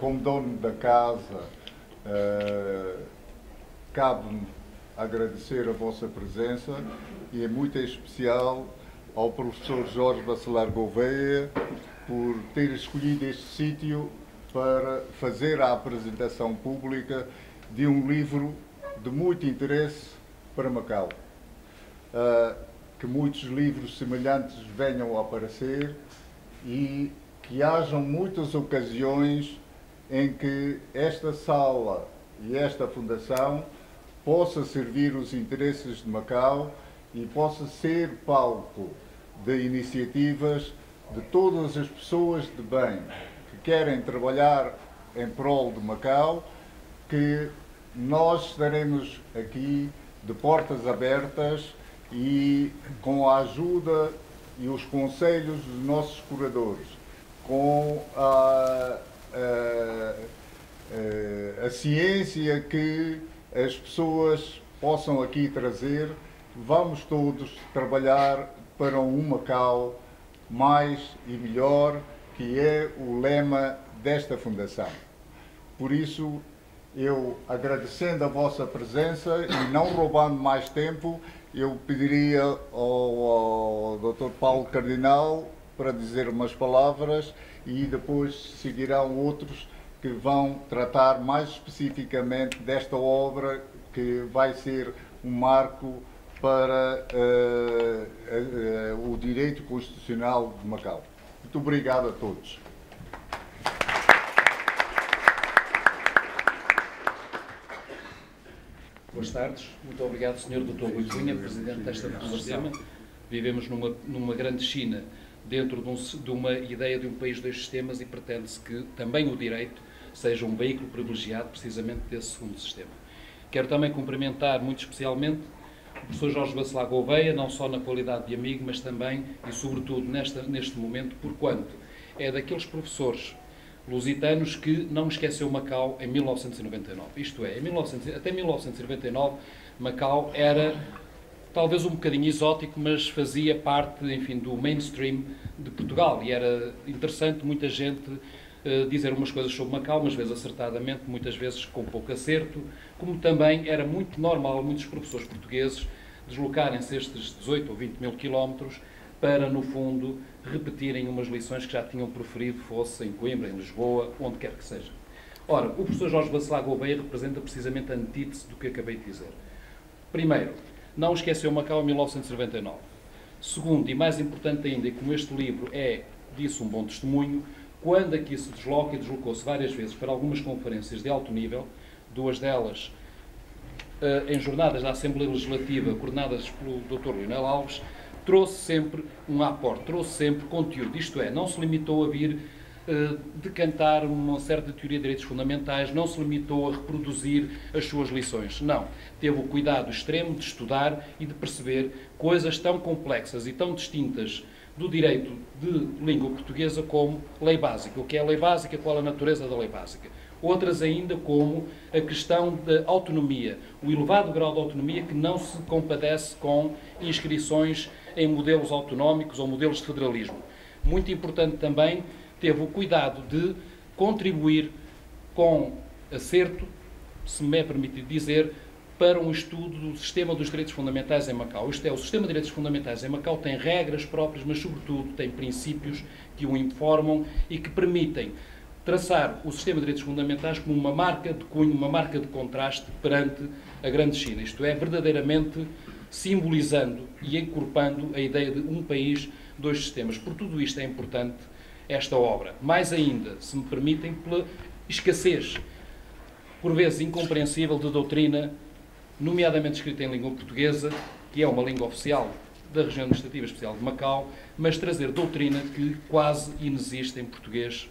como dono da casa, cabe-me agradecer a vossa presença e, em muito especial, ao professor Jorge Bacelar Gouveia por ter escolhido este sítio para fazer a apresentação pública de um livro de muito interesse para Macau. Que muitos livros semelhantes venham a aparecer e que hajam muitas ocasiões em que esta sala e esta fundação possa servir os interesses de Macau e possa ser palco de iniciativas de todas as pessoas de bem que querem trabalhar em prol de Macau, que nós estaremos aqui de portas abertas e com a ajuda e os conselhos dos nossos curadores, com a ciência que as pessoas possam aqui trazer, vamos todos trabalhar para um Macau mais e melhor, que é o lema desta fundação. Por isso, eu, agradecendo a vossa presença e não roubando mais tempo, eu pediria ao Dr. Paulo Cardinal para dizer umas palavras e depois seguirão outros que vão tratar mais especificamente desta obra que vai ser um marco para o direito constitucional de Macau. Muito obrigado a todos. Boas tardes. Muito obrigado, Sr. Dr. Rui Cunha, Presidente desta Fundação. Vivemos numa grande China, dentro de uma ideia de um país de dois sistemas, e pretende-se que também o direito seja um veículo privilegiado precisamente desse segundo sistema. Quero também cumprimentar muito especialmente o professor Jorge Bacelar Gouveia, não só na qualidade de amigo, mas também e sobretudo neste momento, porquanto é daqueles professores lusitanos que não esqueceu Macau em 1999. Isto é, até 1999, Macau era talvez um bocadinho exótico, mas fazia parte, enfim, do mainstream de Portugal, e era interessante muita gente dizer umas coisas sobre Macau, umas vezes acertadamente, muitas vezes com pouco acerto, como também era muito normal muitos professores portugueses deslocarem-se estes 18 ou 20 mil quilómetros para, no fundo, repetirem umas lições que já tinham proferido, fosse em Coimbra, em Lisboa, onde quer que seja. Ora, o professor Jorge Bacelar Gouveia representa precisamente a antítese do que acabei de dizer. Primeiro, não esqueceu Macau em 1999. Segundo, e mais importante ainda, e como este livro é disso um bom testemunho, quando aqui se desloca, e deslocou-se várias vezes para algumas conferências de alto nível, duas delas em jornadas da Assembleia Legislativa, coordenadas pelo Dr. Leonel Alves, trouxe sempre um aporte, trouxe sempre conteúdo. Isto é, não se limitou a vir decantar uma certa teoria de direitos fundamentais, não se limitou a reproduzir as suas lições. Não. Teve o cuidado extremo de estudar e de perceber coisas tão complexas e tão distintas do direito de língua portuguesa como lei básica. O que é a lei básica, qual a natureza da lei básica. Outras ainda como a questão da autonomia, o elevado grau de autonomia que não se compadece com inscrições em modelos autonómicos ou modelos de federalismo. Muito importante também, teve o cuidado de contribuir com acerto, se me é permitido dizer, para um estudo do sistema dos direitos fundamentais em Macau. Isto é, o sistema de direitos fundamentais em Macau tem regras próprias, mas sobretudo tem princípios que o informam e que permitem traçar o sistema de direitos fundamentais como uma marca de cunho, uma marca de contraste perante a grande China. Isto é, verdadeiramente simbolizando e encorpando a ideia de um país, dois sistemas. Por tudo isto é importante esta obra. Mais ainda, se me permitem, pela escassez, por vezes incompreensível, de doutrina, nomeadamente escrita em língua portuguesa, que é uma língua oficial da região administrativa especial de Macau, mas trazer doutrina que quase inexiste em português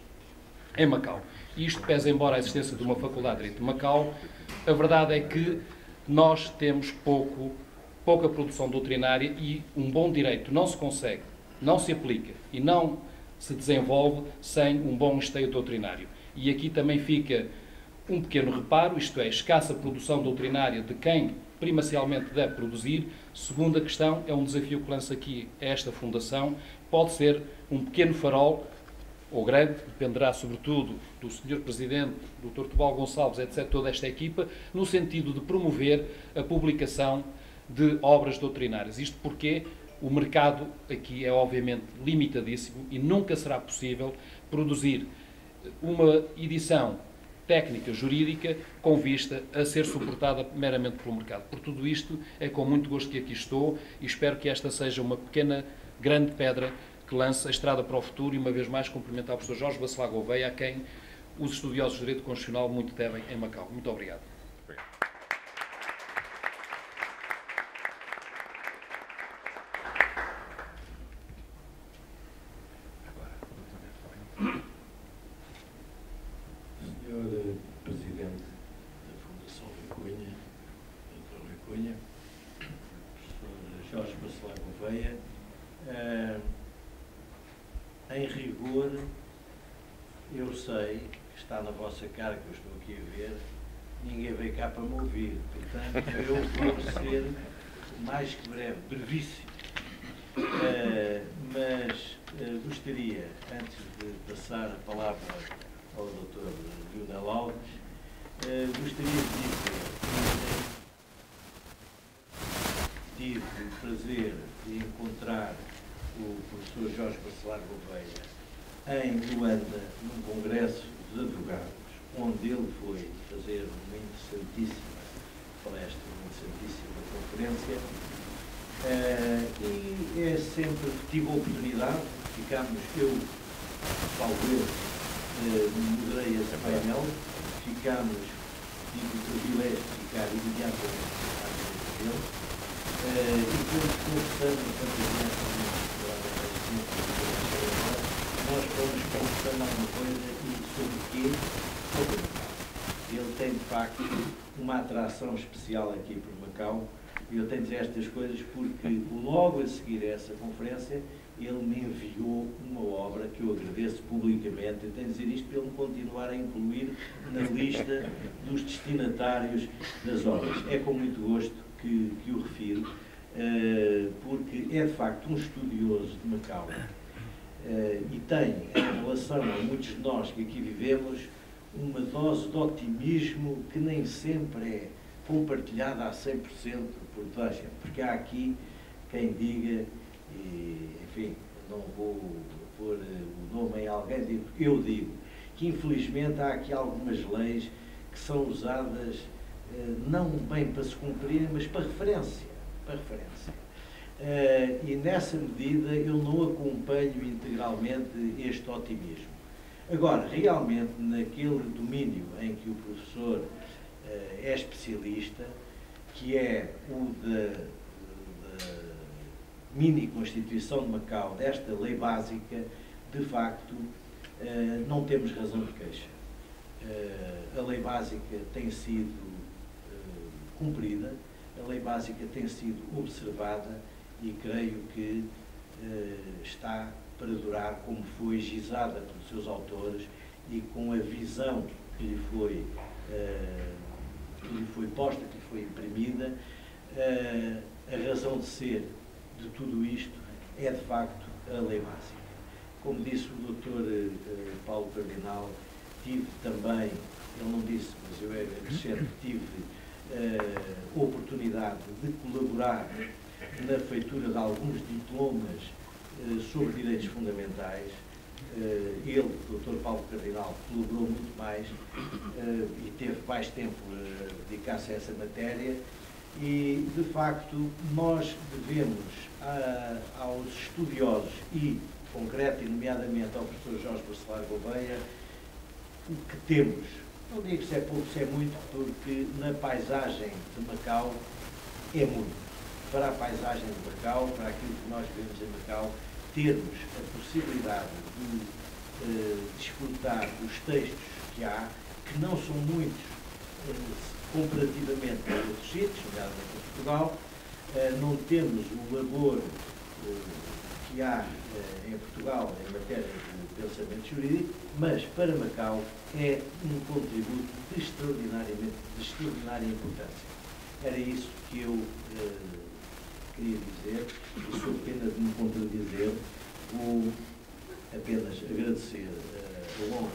em Macau. E isto pesa, embora a existência de uma faculdade de Direito de Macau, a verdade é que nós temos pouca produção doutrinária e um bom direito não se consegue, não se aplica e não se desenvolve sem um bom esteio doutrinário. E aqui também fica um pequeno reparo, isto é, escassa produção doutrinária de quem primacialmente deve produzir. Segunda questão, é um desafio que lança aqui esta Fundação, pode ser um pequeno farol ou grande, dependerá sobretudo do Sr. Presidente, Dr. Tubal Gonçalves, etc., toda esta equipa, no sentido de promover a publicação de obras doutrinárias. Isto porque o mercado aqui é obviamente limitadíssimo e nunca será possível produzir uma edição técnica jurídica com vista a ser suportada meramente pelo mercado. Por tudo isto, é com muito gosto que aqui estou e espero que esta seja uma pequena, grande pedra que lance a estrada para o futuro e, uma vez mais, cumprimentar o professor Jorge Bacelar Gouveia, a quem os estudiosos de Direito Constitucional muito devem em Macau. Muito obrigado. Senhor Presidente da Fundação Rui Cunha, Dr. Rui Cunha, Professor Jorge Bacelar Gouveia, em rigor, eu sei que está na vossa cara, que eu estou aqui a ver, ninguém veio cá para me ouvir, portanto eu vou ser mais que breve, brevíssimo, mas gostaria, antes de passar a palavra ao Dr. Lionel Alves, gostaria de dizer que tive o prazer de encontrar o professor Jorge Bacelar Gouveia em Luanda, num congresso dos advogados, onde ele foi fazer uma interessantíssima palestra, uma interessantíssima conferência, e é sempre que tive a oportunidade, eu, talvez, moderei esse painel, tive o privilégio de ficar imediatamente à frente dele, e fomos conversando, nós fomos conversando alguma coisa e sobre o quê? Sobre Macau. Ele tem, de facto, uma atração especial aqui por Macau, e eu tenho de dizer estas coisas porque logo a seguir a essa conferência ele me enviou uma obra que eu agradeço publicamente. Eu tenho de dizer isto para ele me continuar a incluir na lista dos destinatários das obras. É com muito gosto que o refiro, porque é de facto um estudioso de Macau e tem, em relação a muitos de nós que aqui vivemos, uma dose de otimismo que nem sempre é compartilhada a 100% por toda a gente, porque há aqui quem diga, e, enfim, não vou pôr o nome em alguém, eu digo que infelizmente há aqui algumas leis que são usadas não bem para se cumprirem, mas para referência. E nessa medida eu não acompanho integralmente este otimismo. Agora, realmente, naquele domínio em que o professor é especialista, que é o da mini-constituição de Macau, desta lei básica, de facto, não temos razão de queixa. A lei básica tem sido cumprida, a lei básica tem sido observada e creio que está para durar como foi gizada pelos seus autores e com a visão que lhe foi posta, que lhe foi imprimida. A razão de ser de tudo isto é, de facto, a lei básica. Como disse o Dr. Paulo Cardinal, tive também, ele não disse, mas eu acrescento, tive oportunidade de colaborar na feitura de alguns diplomas sobre direitos fundamentais. Ele, o Dr. Paulo Cardinal, colaborou muito mais e teve mais tempo a dedicar-se a essa matéria. E, de facto, nós devemos aos estudiosos e, concreto e nomeadamente ao professor Jorge Bacelar Gouveia, o que temos. Não digo se é pouco, se é muito, porque na paisagem de Macau é muito. Para a paisagem de Macau, para aquilo que nós vemos em Macau, termos a possibilidade de desfrutar dos textos que há, que não são muitos comparativamente com outros sítios, nomeadamente em Portugal, não temos o labor que há em Portugal em matéria de pensamento jurídico, mas para Macau é um contributo de extraordinária importância. Era isso que eu queria dizer, e sou pena de me contradizer. apenas agradecer a honra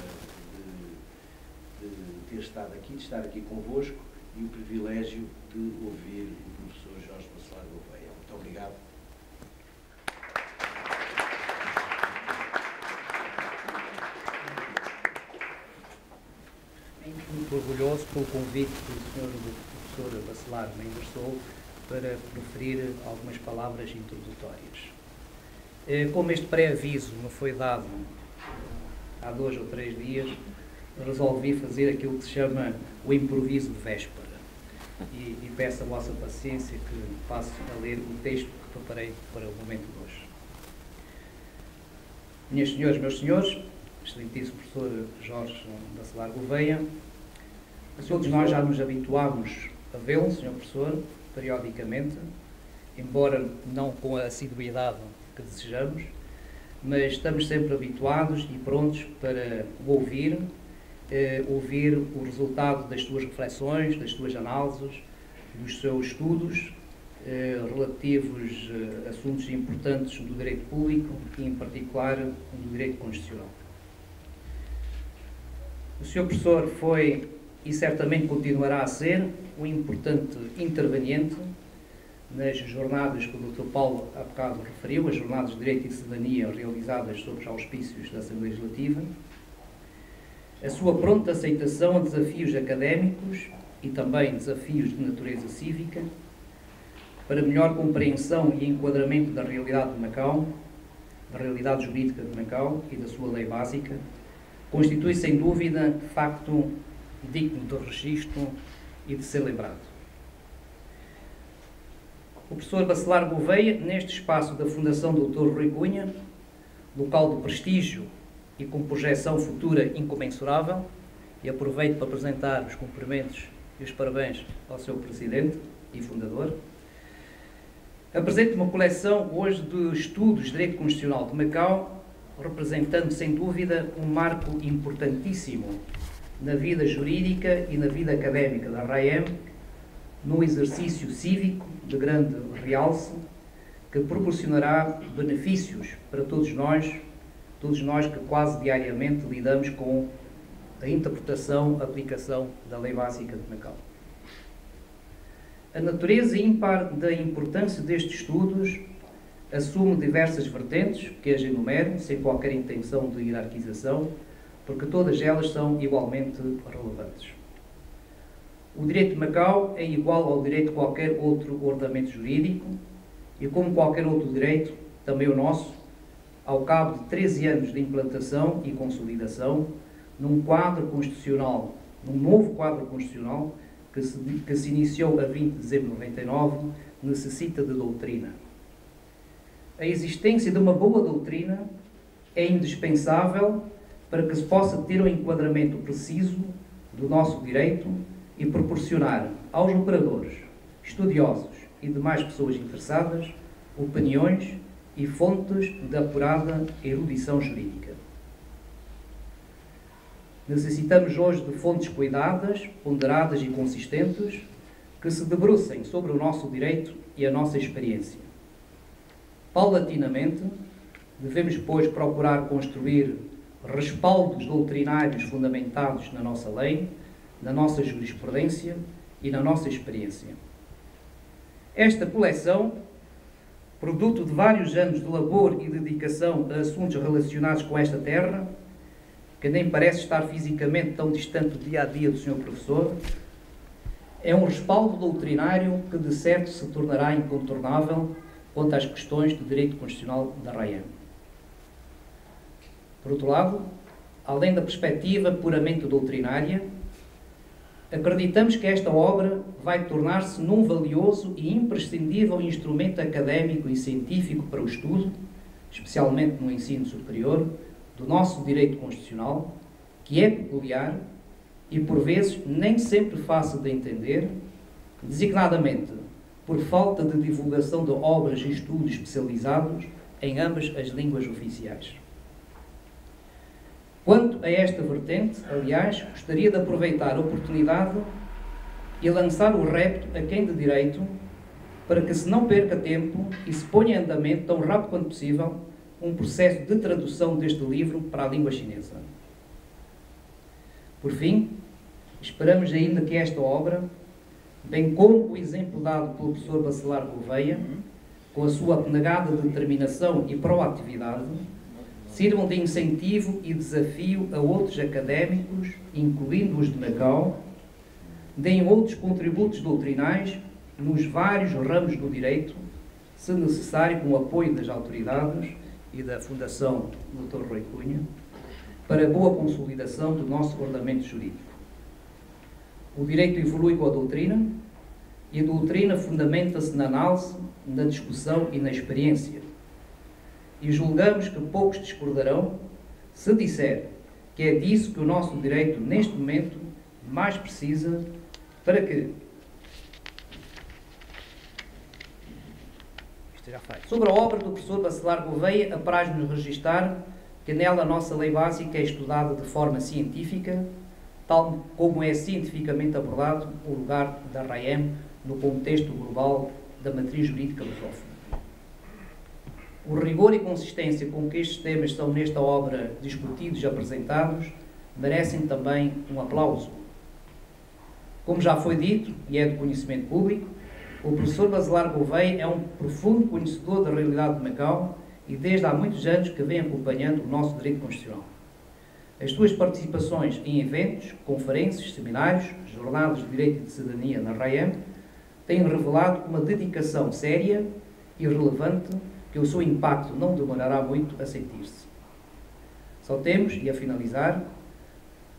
de ter estado aqui, de estar aqui convosco e o privilégio de ouvir o professor Jorge Bacelar Gouveia. Muito obrigado. Muito orgulhoso pelo convite que o Sr. Professor Bacelar me endereçou para proferir algumas palavras introdutórias. Como este pré-aviso me foi dado há 2 ou 3 dias, resolvi fazer aquilo que se chama o improviso de véspera. E peço a vossa paciência que passo a ler o texto que preparei para o momento de hoje. Minhas senhoras, meus senhores, excelentíssimo professor Jorge Bacelar Gouveia, todos nós já nos habituámos a vê-lo, Sr. Professor, periodicamente, embora não com a assiduidade que desejamos, mas estamos sempre habituados e prontos para o ouvir, ouvir o resultado das suas reflexões, das suas análises, dos seus estudos relativos a assuntos importantes do direito público e, em particular, do direito constitucional. O Sr. Professor foi, e certamente continuará a ser, um importante interveniente nas jornadas que o Dr. Paulo há bocado referiu, as jornadas de Direito e Cidadania realizadas sob os auspícios da Assembleia Legislativa. A sua pronta aceitação a desafios académicos e também desafios de natureza cívica para melhor compreensão e enquadramento da realidade de Macau, da realidade jurídica de Macau e da sua lei básica, constitui sem dúvida facto digno de registro e de ser lembrado. O professor Bacelar Gouveia, neste espaço da Fundação Dr. Rui Cunha, local de prestígio e com projeção futura incomensurável, e aproveito para apresentar os cumprimentos e os parabéns ao seu presidente e fundador, apresenta uma coleção hoje de estudos de direito constitucional de Macau, representando sem dúvida um marco importantíssimo na vida jurídica e na vida académica da RAEM, num exercício cívico de grande realce, que proporcionará benefícios para todos nós que quase diariamente lidamos com a interpretação, a aplicação da Lei Básica de Macau. A natureza ímpar da importância destes estudos assume diversas vertentes, que as enumero, sem qualquer intenção de hierarquização, porque todas elas são igualmente relevantes. O direito de Macau é igual ao direito de qualquer outro ordenamento jurídico e, como qualquer outro direito, também o nosso, ao cabo de 13 anos de implantação e consolidação, num quadro constitucional, num novo quadro constitucional que se iniciou a 20 de dezembro de 99, necessita de doutrina. A existência de uma boa doutrina é indispensável para que se possa ter um enquadramento preciso do nosso direito e proporcionar aos operadores, estudiosos e demais pessoas interessadas opiniões e fontes de apurada erudição jurídica. Necessitamos hoje de fontes cuidadas, ponderadas e consistentes que se debrucem sobre o nosso direito e a nossa experiência. Paulatinamente, devemos, pois, procurar construir respaldos doutrinários fundamentados na nossa lei, na nossa jurisprudência e na nossa experiência. Esta coleção, produto de vários anos de labor e dedicação a assuntos relacionados com esta terra, que nem parece estar fisicamente tão distante do dia-a-dia do Sr. Professor, é um respaldo doutrinário que, de certo, se tornará incontornável quanto às questões de direito constitucional da RAEM. Por outro lado, além da perspectiva puramente doutrinária, acreditamos que esta obra vai tornar-se num valioso e imprescindível instrumento académico e científico para o estudo, especialmente no ensino superior, do nosso direito constitucional, que é peculiar e, por vezes, nem sempre fácil de entender, designadamente por falta de divulgação de obras e estudos especializados em ambas as línguas oficiais. Quanto a esta vertente, aliás, gostaria de aproveitar a oportunidade e lançar o repto a quem de direito para que se não perca tempo e se ponha em andamento tão rápido quanto possível um processo de tradução deste livro para a língua chinesa. Por fim, esperamos ainda que esta obra, bem como o exemplo dado pelo professor Bacelar Gouveia, com a sua abnegada determinação e proatividade, sirvam de incentivo e desafio a outros académicos, incluindo os de Macau, deem outros contributos doutrinais nos vários ramos do direito, se necessário com o apoio das autoridades e da Fundação Dr. Rui Cunha, para a boa consolidação do nosso ordenamento jurídico. O direito evolui com a doutrina, e a doutrina fundamenta-se na análise, na discussão e na experiência. E julgamos que poucos discordarão se disser que é disso que o nosso direito, neste momento, mais precisa para que... Sobre a obra do professor Bacelar Gouveia, apraz-nos registar que nela a nossa lei básica é estudada de forma científica, tal como é cientificamente abordado o lugar da RAEM no contexto global da matriz jurídica lusófona. O rigor e consistência com que estes temas são nesta obra discutidos e apresentados merecem também um aplauso. Como já foi dito, e é do conhecimento público, o professor Bacelar Gouveia é um profundo conhecedor da realidade de Macau e desde há muitos anos que vem acompanhando o nosso direito constitucional. As suas participações em eventos, conferências, seminários, jornadas de direito e de cidadania na RAEM têm revelado uma dedicação séria e relevante que o seu impacto não demorará muito a sentir-se. Só temos, e a finalizar,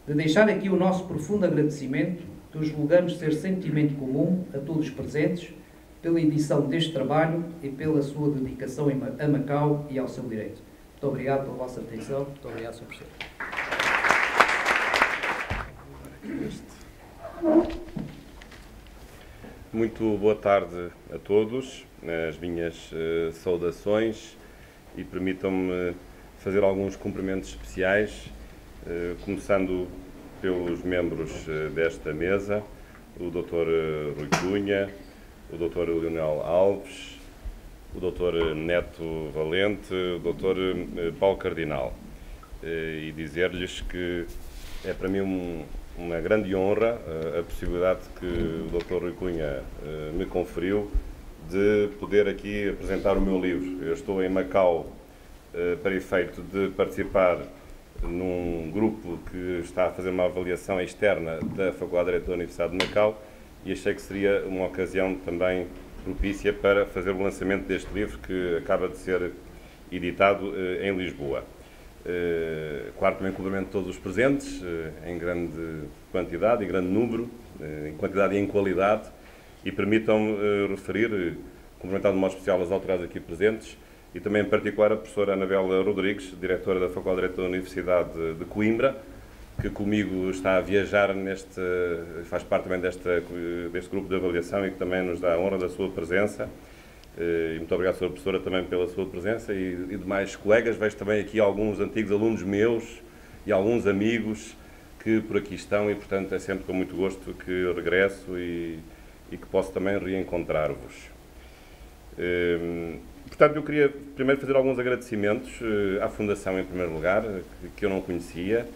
de deixar aqui o nosso profundo agradecimento, que julgamos ser sentimento comum a todos os presentes, pela edição deste trabalho e pela sua dedicação a Macau e ao seu direito. Muito obrigado pela vossa atenção. Muito obrigado, Sr. Presidente. Muito boa tarde a todos, as minhas saudações, e permitam-me fazer alguns cumprimentos especiais, começando pelos membros desta mesa, o Dr. Rui Cunha, o Dr. Leonel Alves, o Dr. Neto Valente, o Dr. Paulo Cardinal, e dizer-lhes que é para mim uma grande honra a possibilidade que o Dr. Rui Cunha me conferiu de poder aqui apresentar o meu livro. Eu estou em Macau para efeito de participar num grupo que está a fazer uma avaliação externa da Faculdade de Direito da Universidade de Macau e achei que seria uma ocasião também propícia para fazer o lançamento deste livro que acaba de ser editado em Lisboa. Claro, também cumprimento todos os presentes, em grande quantidade e grande número, em quantidade e em qualidade, e permitam-me referir, cumprimentar de modo especial as autoridades aqui presentes, e também em particular a professora Anabela Rodrigues, diretora da Faculdade de Direito da Universidade de Coimbra, que comigo está a viajar faz parte também deste grupo de avaliação e que também nos dá a honra da sua presença. E muito obrigado, Sra. Professora, também pela sua presença e demais colegas. Vejo também aqui alguns antigos alunos meus e alguns amigos que por aqui estão e, portanto, é sempre com muito gosto que regresso e que posso também reencontrar-vos. Portanto, eu queria primeiro fazer alguns agradecimentos à Fundação, em primeiro lugar, que eu não conhecia,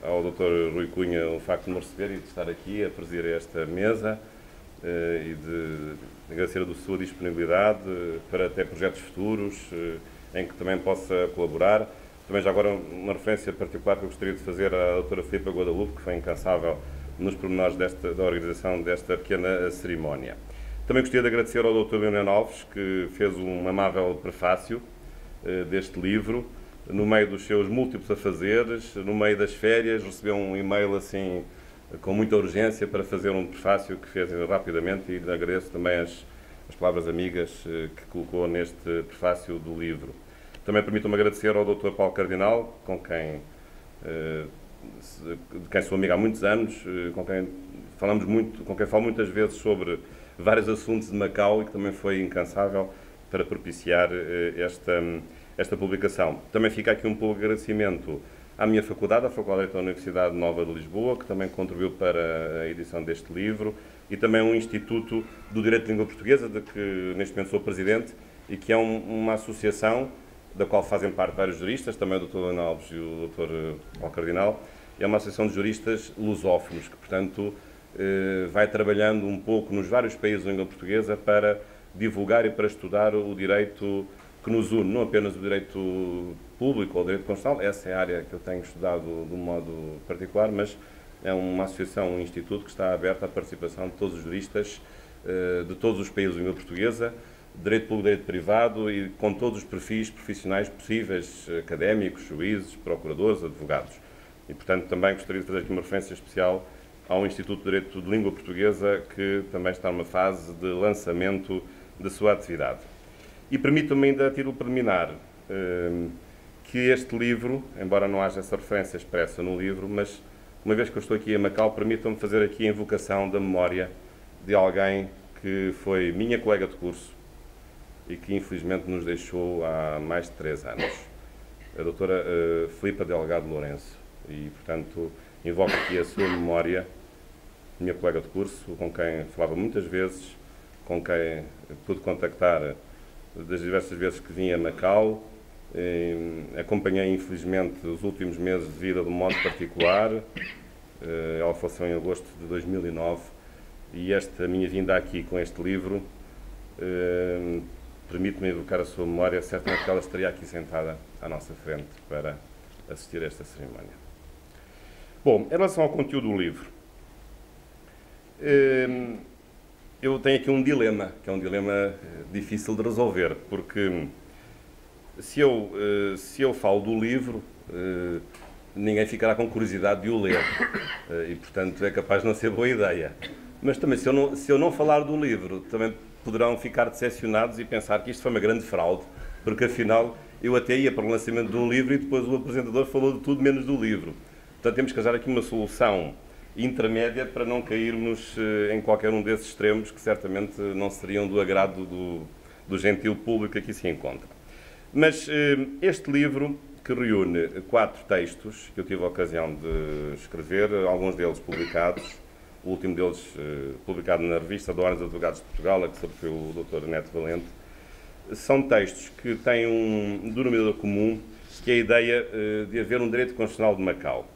ao Dr. Rui Cunha o facto de me receber e de estar aqui a presidir esta mesa e de agradecer a sua disponibilidade para até projetos futuros em que também possa colaborar. Também já agora uma referência particular que eu gostaria de fazer à doutora Filipa Guadalupe, que foi incansável nos pormenores da organização desta pequena cerimónia. Também gostaria de agradecer ao Dr. Leonel Alves, que fez um amável prefácio deste livro, no meio dos seus múltiplos afazeres, no meio das férias, recebeu um e-mail assim com muita urgência para fazer um prefácio que fez rapidamente, e lhe agradeço também as palavras amigas que colocou neste prefácio do livro. Também permitam-me agradecer ao Dr. Paulo Cardinal, de quem sou amigo há muitos anos, com quem falo muitas vezes sobre vários assuntos de Macau e que também foi incansável para propiciar esta publicação. Também fica aqui um pouco de agradecimento à minha faculdade, a Faculdade de Direito da Universidade Nova de Lisboa, que também contribuiu para a edição deste livro, e também um Instituto do Direito de Língua Portuguesa, de que neste momento sou presidente, e que é uma associação da qual fazem parte vários juristas, também o Dr. Leonel Alves e o Dr. Paulo Cardinal, e é uma associação de juristas lusófonos, que, portanto, vai trabalhando um pouco nos vários países da língua portuguesa para divulgar e para estudar o direito que nos une, não apenas o direito público ou o direito constitucional, essa é a área que eu tenho estudado de um modo particular, mas é uma associação, um instituto que está aberto à participação de todos os juristas de todos os países da língua portuguesa, direito público, direito privado e com todos os perfis profissionais possíveis, académicos, juízes, procuradores, advogados. E, portanto, também gostaria de fazer aqui uma referência especial ao Instituto de Direito de Língua Portuguesa, que também está numa fase de lançamento da sua atividade. E permitam-me ainda, a título preliminar, que este livro, embora não haja essa referência expressa no livro, mas, uma vez que eu estou aqui em Macau, permitam-me fazer aqui a invocação da memória de alguém que foi minha colega de curso e que, infelizmente, nos deixou há mais de 3 anos, a doutora Filipa Delgado Lourenço. E, portanto, invoco aqui a sua memória, minha colega de curso, com quem falava muitas vezes, com quem pude contactar das diversas vezes que vim a Macau. Acompanhei, infelizmente, os últimos meses de vida de um modo particular. Ela faleceu em agosto de 2009 e esta minha vinda aqui com este livro permite-me evocar a sua memória. Certamente que ela estaria aqui sentada à nossa frente para assistir a esta cerimónia. Bom, em relação ao conteúdo do livro, eu tenho aqui um dilema, que é um dilema difícil de resolver, porque se eu falo do livro, ninguém ficará com curiosidade de o ler, e, portanto, é capaz de não ser boa ideia. Mas também, se eu não falar do livro, também poderão ficar decepcionados e pensar que isto foi uma grande fraude, porque, afinal, eu até ia para o lançamento de um livro e depois o apresentador falou de tudo menos do livro. Portanto, temos que arranjar aqui uma solução intermédia para não cairmos em qualquer um desses extremos que certamente não seriam do agrado do gentil público que aqui se encontra. Mas este livro, que reúne 4 textos que eu tive a ocasião de escrever, alguns deles publicados, o último deles publicado na revista da Ordem dos Advogados de Portugal, a que foi o Dr. Neto Valente, são textos que têm um denominador comum, que é a ideia de haver um direito constitucional de Macau.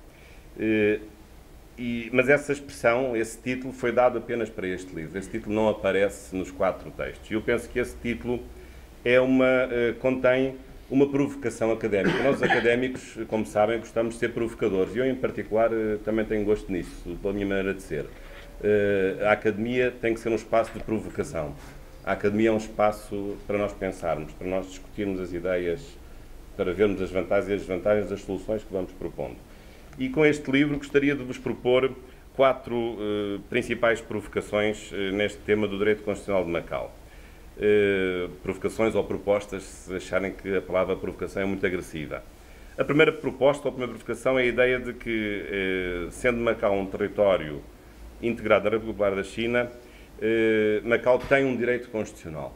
Mas essa expressão, esse título, foi dado apenas para este livro. Esse título não aparece nos 4 textos. E eu penso que esse título contém uma provocação académica. Nós, académicos, como sabem, gostamos de ser provocadores. E eu, em particular, também tenho gosto nisso, pela minha maneira de ser. A academia tem que ser um espaço de provocação. A academia é um espaço para nós pensarmos, para nós discutirmos as ideias, para vermos as vantagens e as desvantagens das soluções que vamos propondo. E com este livro gostaria de vos propor 4 principais provocações neste tema do direito constitucional de Macau. Provocações ou propostas, se acharem que a palavra provocação é muito agressiva. A primeira proposta ou a primeira provocação é a ideia de que, sendo Macau um território integrado na República Popular da China, Macau tem um direito constitucional.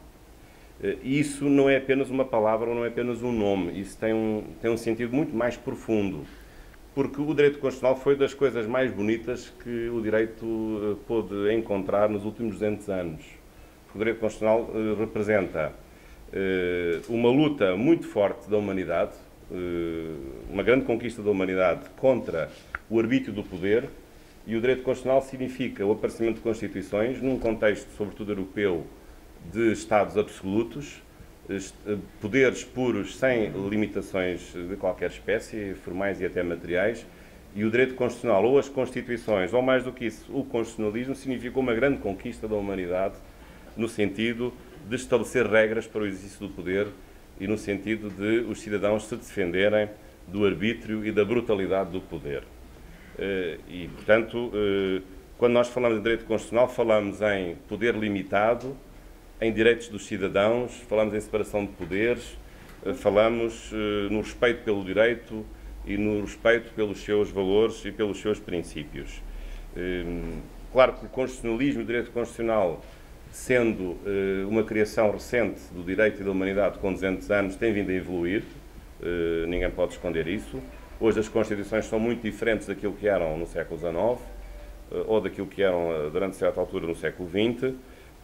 E isso não é apenas uma palavra ou não é apenas um nome, isso tem um sentido muito mais profundo. Porque o direito constitucional foi das coisas mais bonitas que o direito pôde encontrar nos últimos 200 anos. O direito constitucional representa uma luta muito forte da humanidade, uma grande conquista da humanidade contra o arbítrio do poder, e o direito constitucional significa o aparecimento de constituições num contexto, sobretudo europeu, de Estados absolutos, poderes puros, sem limitações de qualquer espécie, formais e até materiais, e o direito constitucional, ou as constituições, ou mais do que isso, o constitucionalismo, significou uma grande conquista da humanidade no sentido de estabelecer regras para o exercício do poder e no sentido de os cidadãos se defenderem do arbítrio e da brutalidade do poder. E, portanto, quando nós falamos de direito constitucional, falamos em poder limitado, em direitos dos cidadãos, falamos em separação de poderes, falamos no respeito pelo direito e no respeito pelos seus valores e pelos seus princípios. Claro que o constitucionalismo e o direito constitucional, sendo uma criação recente do direito e da humanidade com 200 anos, tem vindo a evoluir, ninguém pode esconder isso. Hoje as constituições são muito diferentes daquilo que eram no século XIX ou daquilo que eram durante certa altura no século XX.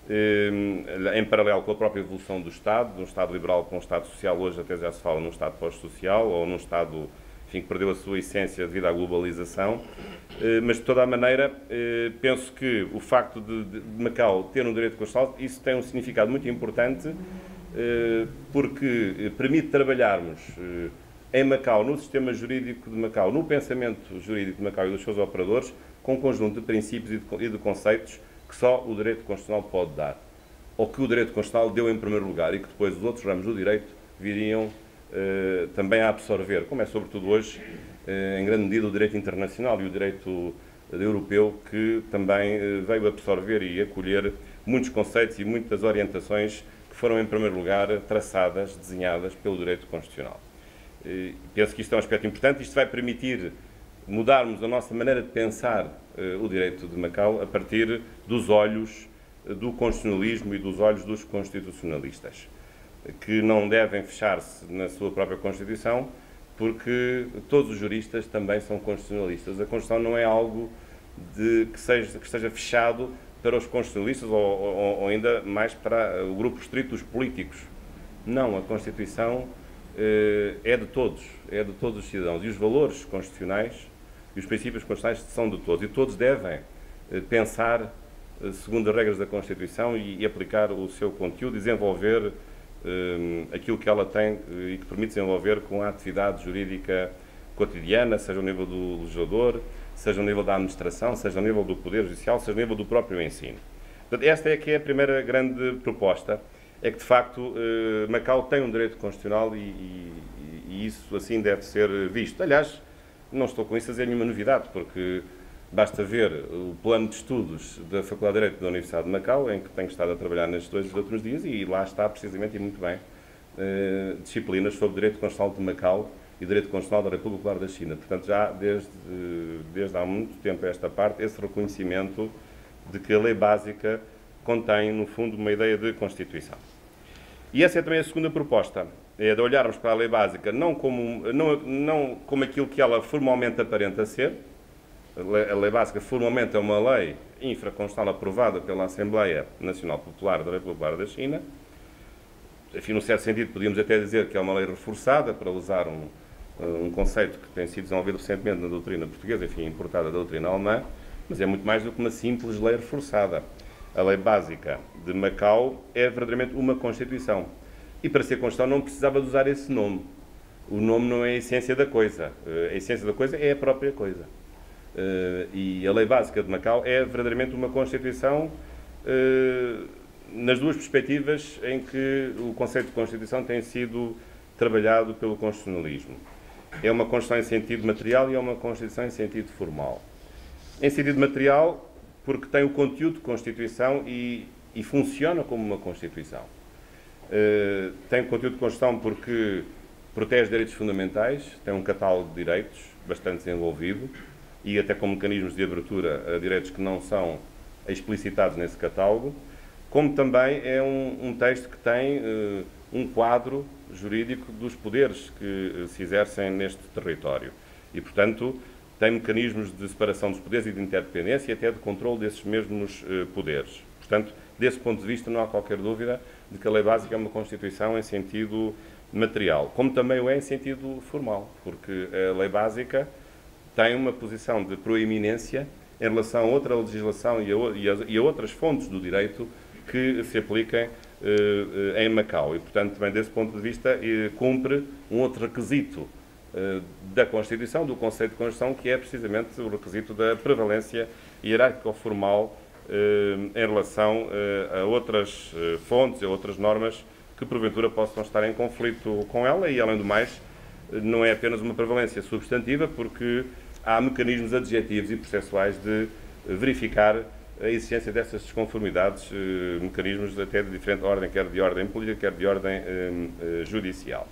em paralelo com a própria evolução do Estado, de um Estado liberal para um Estado social. Hoje até já se fala num Estado pós-social, ou num Estado, enfim, que perdeu a sua essência devido à globalização. Mas, de toda a maneira, penso que o facto de Macau ter um direito constitucional, isso tem um significado muito importante, porque permite trabalharmos em Macau, no sistema jurídico de Macau, no pensamento jurídico de Macau e dos seus operadores, com um conjunto de princípios e de conceitos que só o direito constitucional pode dar, ou que o direito constitucional deu em primeiro lugar e que depois os outros ramos do direito viriam também a absorver, como é sobretudo hoje, em grande medida, o direito internacional e o direito europeu, que também veio absorver e acolher muitos conceitos e muitas orientações que foram em primeiro lugar traçadas, desenhadas pelo direito constitucional. Penso que isto é um aspecto importante. Isto vai permitir mudarmos a nossa maneira de pensar o direito de Macau a partir dos olhos do constitucionalismo e dos olhos dos constitucionalistas, que não devem fechar-se na sua própria Constituição, porque todos os juristas também são constitucionalistas. A Constituição não é algo que esteja fechado para os constitucionalistas ou ainda mais para o grupo restrito dos políticos. Não, a Constituição é de todos os cidadãos. E os valores constitucionais e os princípios constitucionais são de todos. E todos devem pensar segundo as regras da Constituição e aplicar o seu conteúdo, desenvolver aquilo que ela tem e que permite desenvolver com a atividade jurídica cotidiana, seja ao nível do legislador, seja ao nível da administração, seja ao nível do Poder Judicial, seja ao nível do próprio ensino. Portanto, esta é que é a primeira grande proposta, é que, de facto, Macau tem um direito constitucional e isso assim deve ser visto. Aliás, não estou com isso a dizer nenhuma novidade, porque basta ver o plano de estudos da Faculdade de Direito da Universidade de Macau, em que tenho estado a trabalhar nestes 2 últimos dias, e lá está precisamente e muito bem disciplinas sobre Direito Constitucional de Macau e Direito Constitucional da República Popular da China. Portanto, já desde há muito tempo a esta parte, esse reconhecimento de que a lei básica contém, no fundo, uma ideia de Constituição. E essa é também a segunda proposta, é de olharmos para a lei básica não como aquilo que ela formalmente aparenta ser. A lei básica formalmente é uma lei infraconstitucional aprovada pela Assembleia Nacional Popular da República Popular da China. Enfim, num certo sentido, podíamos até dizer que é uma lei reforçada, para usar um conceito que tem sido desenvolvido recentemente na doutrina portuguesa, enfim, importada da doutrina alemã, mas é muito mais do que uma simples lei reforçada. A lei básica de Macau é verdadeiramente uma Constituição. E para ser Constituição não precisava de usar esse nome. O nome não é a essência da coisa. A essência da coisa é a própria coisa. E a lei básica de Macau é verdadeiramente uma Constituição nas duas perspectivas em que o conceito de Constituição tem sido trabalhado pelo constitucionalismo. É uma Constituição em sentido material e é uma Constituição em sentido formal. Em sentido material, porque tem o conteúdo de Constituição e funciona como uma Constituição. Tem o conteúdo de Constituição porque protege direitos fundamentais, tem um catálogo de direitos bastante desenvolvido e até com mecanismos de abertura a direitos que não são explicitados nesse catálogo, como também é um texto que tem um quadro jurídico dos poderes que se exercem neste território. E, portanto, tem mecanismos de separação dos poderes e de interdependência e até de controle desses mesmos poderes. Portanto, desse ponto de vista, não há qualquer dúvida de que a lei básica é uma Constituição em sentido material, como também o é em sentido formal, porque a lei básica tem uma posição de proeminência em relação a outra legislação e a outras fontes do direito que se apliquem em Macau. E, portanto, também desse ponto de vista, cumpre um outro requisito da Constituição, do conceito de Constituição, que é precisamente o requisito da prevalência hierárquica ou formal em relação a outras fontes, a outras normas que porventura possam estar em conflito com ela e, além do mais, não é apenas uma prevalência substantiva, porque há mecanismos adjetivos e processuais de verificar a existência dessas desconformidades, mecanismos até de diferente ordem, quer de ordem política, quer de ordem judicial.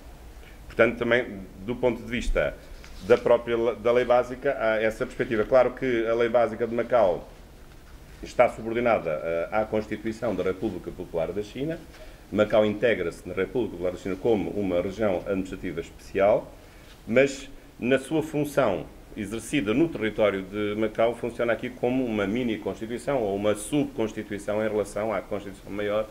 Portanto, também, do ponto de vista da lei básica, há essa perspectiva. Claro que a lei básica de Macau está subordinada à Constituição da República Popular da China. Macau integra-se na República Popular da China como uma região administrativa especial, mas na sua função exercida no território de Macau funciona aqui como uma mini-constituição ou uma subconstituição em relação à Constituição Maior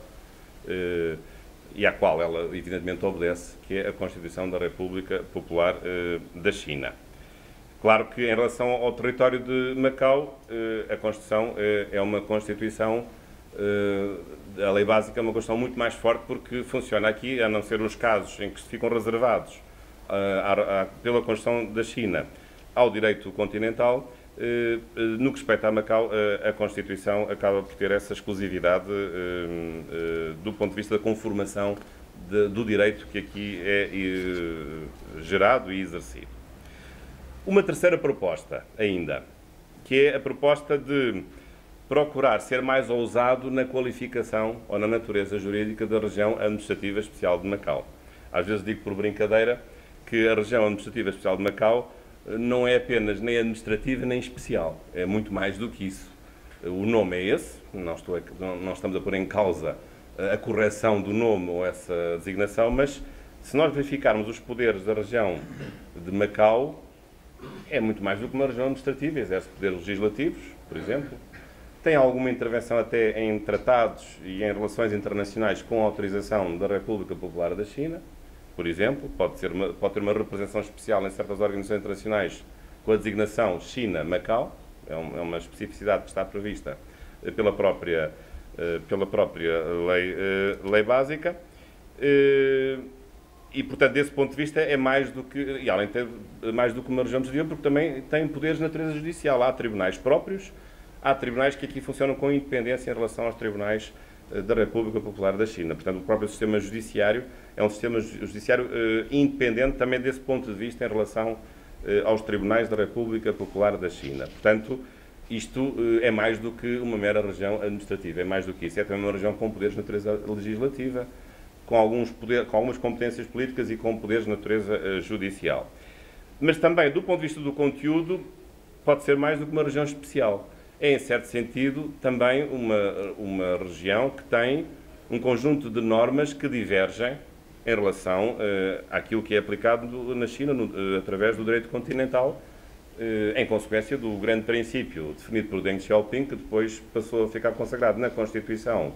e à qual ela, evidentemente, obedece, que é a Constituição da República Popular da China. Claro que, em relação ao território de Macau, a Constituição é uma Constituição, a lei básica é uma Constituição muito mais forte porque funciona aqui, a não ser os casos em que ficam reservados pela Constituição da China ao direito continental. No que respeita a Macau, a Constituição acaba por ter essa exclusividade do ponto de vista da conformação do direito que aqui é gerado e exercido. Uma terceira proposta ainda, que é a proposta de procurar ser mais ousado na qualificação ou na natureza jurídica da região administrativa especial de Macau. Às vezes digo por brincadeira que a região administrativa especial de Macau não é apenas nem administrativa nem especial, é muito mais do que isso. O nome é esse, não estamos a pôr em causa a correção do nome ou essa designação, mas se nós verificarmos os poderes da região de Macau, é muito mais do que uma região administrativa, exerce poderes legislativos, por exemplo, tem alguma intervenção até em tratados e em relações internacionais com autorização da República Popular da China, por exemplo, pode ter uma representação especial em certas organizações internacionais com a designação China-Macau, é uma especificidade que está prevista pela própria lei básica, e, portanto, desse ponto de vista, é mais do que, e além de ter mais do que uma região administrativa, porque também tem poderes de natureza judicial. Há tribunais próprios, há tribunais que aqui funcionam com independência em relação aos tribunais da República Popular da China. Portanto, o próprio sistema judiciário é um sistema judiciário independente também desse ponto de vista em relação aos tribunais da República Popular da China. Portanto, isto é mais do que uma mera região administrativa, é mais do que isso. É também uma região com poderes de natureza legislativa, com algumas competências políticas e com poderes de natureza judicial. Mas também, do ponto de vista do conteúdo, pode ser mais do que uma região especial. É, em certo sentido, também uma região que tem um conjunto de normas que divergem em relação àquilo que é aplicado na China através do direito continental, em consequência do grande princípio definido por Deng Xiaoping, que depois passou a ficar consagrado na Constituição